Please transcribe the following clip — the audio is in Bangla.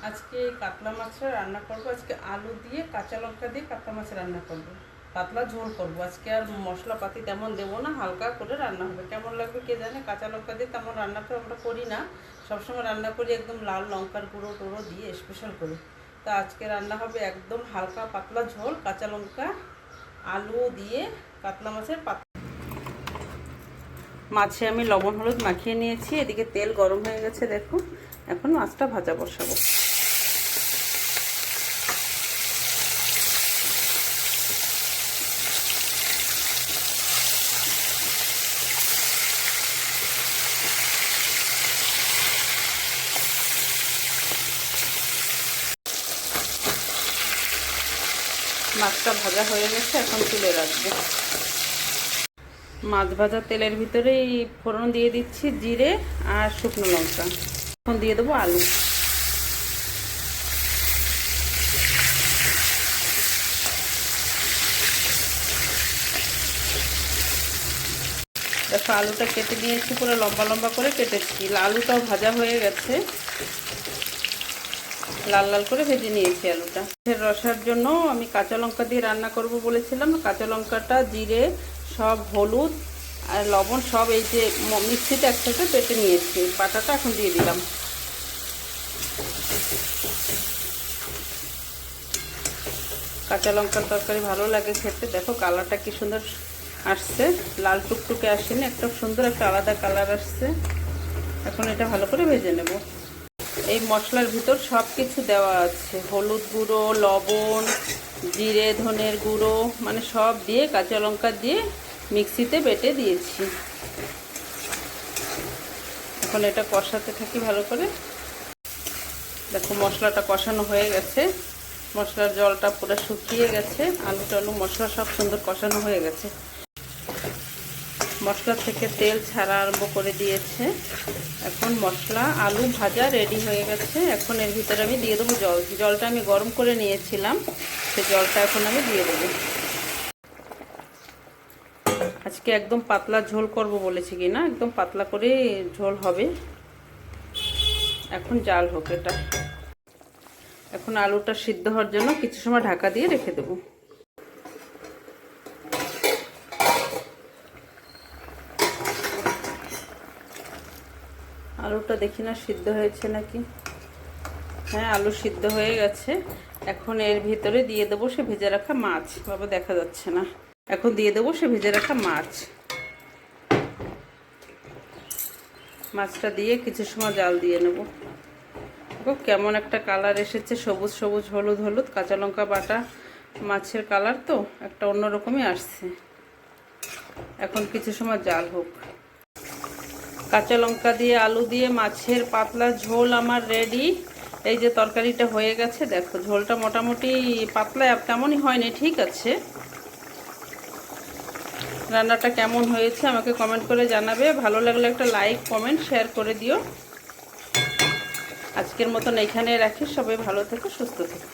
আজকে কাতলা মাছের রান্না করব। আজকে আলু দিয়ে কাঁচা লঙ্কা দিয়ে কাতলা মাছ রান্না করব। পাতলা ঝোল করব আজকে। আর মশলাপাতি তেমন দেবো না, হালকা করে রান্না হবে। কেমন লাগবে কে জানে। কাঁচা লঙ্কা দিয়ে তেমন রান্না তো আমরা করি না, সবসময় রান্না করি একদম লাল লঙ্কার গুঁড়ো টুড়ো দিয়ে স্পেশাল করে। তা আজকে রান্না হবে একদম হালকা পাতলা ঝোল, কাঁচা লঙ্কা আলু দিয়ে কাতলা মাছের মাছে আমি লবণ হলুদ মাখিয়ে নিয়েছি। এদিকে তেল গরম হয়ে গেছে, দেখো। এখন মাছটা ভাজা বসাবো। মাছটা ভাজা হয়ে গেছে, এখন তুলে রাখবো। মাছ ভাজা তেলের ভিতরেই ফোড়ন দিয়ে দিচ্ছি জিরে আর শুকনো লঙ্কা। এখন দিয়ে দেবো আলু। দেখো আলুটা কেটে নিয়েছি, পুরো লম্বা লম্বা করে কেটেছি। আলুটাও ভাজা হয়ে গেছে, লাল লাল করে ভেজে নিয়েছি আলুটা। রসার জন্য আমি কাঁচা লঙ্কা দিয়ে রান্না করব বলেছিলাম। কাঁচা লঙ্কাটা, জিরে, সব হলুদ আর লবণ সব এই যে মিক্সিতে একসাথে বেটে নিয়েছি। বাটাটা এখন দিয়ে দিলাম। কাঁচা লঙ্কার তরকারি ভালো লাগে খেতে। দেখো কালারটা কি সুন্দর আসছে, লাল টুকটুকে আসেনি, একটা সুন্দর একটা আলাদা কালার আসছে। এখন এটা ভালো করে ভেজে নেব। এই মশলার ভিতর সব কিছু দেওয়া আছে, হলুদ গুঁড়ো, লবণ, জিরে ধনের গুঁড়ো, মানে সব দিয়ে কাঁচা লঙ্কা দিয়ে মিক্সিতে বেটে দিয়েছি। এখন এটা কষাতে থাকি ভালো করে। দেখো মশলাটা কষানো হয়ে গেছে, মশলার জলটা পুরো শুকিয়ে গেছে, আলু টালু মশলা সব সুন্দর কষানো হয়ে গেছে। মশলা থেকে তেল ছাড়া আরম্ভ করে দিয়েছে। এখন মশলা আলু ভাজা রেডি হয়ে গেছে। এখন এর ভিতরে আমি দিয়ে দেবো জল। জলটা আমি গরম করে নিয়েছিলাম, সেই জলটা এখন আমি দিয়ে দেবো। আজকে একদম পাতলা ঝোল করব বলেছি কি না, একদম পাতলা করে ঝোল হবে। এখন জাল হোক এটা। এখন আলুটা সিদ্ধ হওয়ার জন্য কিছু সময় ঢাকা দিয়ে রেখে দেবো। আলুটা দেখি না সিদ্ধ হয়েছে নাকি। হ্যাঁ, আলু সিদ্ধ হয়ে গেছে। এখন এর ভিতরে দিয়ে দেবো সে ভেজে রাখা মাছ। বাবা দেখা যাচ্ছে না। এখন দিয়ে দেবো সে ভেজে রাখা মাছ। মাছটা দিয়ে কিছু সময় জাল দিয়ে নেব। দেখো কেমন একটা কালার এসেছে, সবুজ সবুজ, হলুদ হলুদ। কাঁচা লঙ্কা বাটা মাছের কালার তো একটা অন্যরকমই আসছে। এখন কিছু সময় জাল হোক। কাঁচা লঙ্কা দিয়ে আলু দিয়ে মাছের পাতলা ঝোল আমার রেডি। এই যে তরকারিটা হয়ে গেছে, দেখো ঝোলটা মোটামুটি পাতলা তেমনই হয়নি, ঠিক আছে। রান্নাটা কেমন হয়েছে আমাকে কমেন্ট করে জানাবে। ভালো লাগলে একটা লাইক কমেন্ট শেয়ার করে দিও। আজকের মতন এখানে রাখি। সবাই ভালো থেকো, সুস্থ থেকো।